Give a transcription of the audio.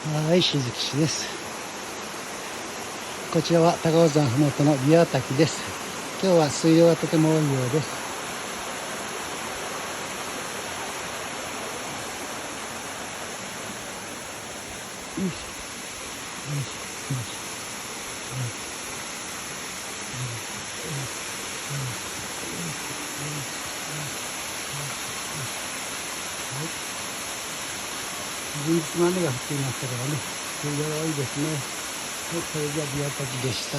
はい、静木市です。こちらは高尾山ふもとのビワ滝です。今日は水量がとても多いようです。よいしょ、よいしょ、よいしょ。はい。前日も雨が降っていましたからね、水量が多いですね。はい、それじゃあビワ滝でした。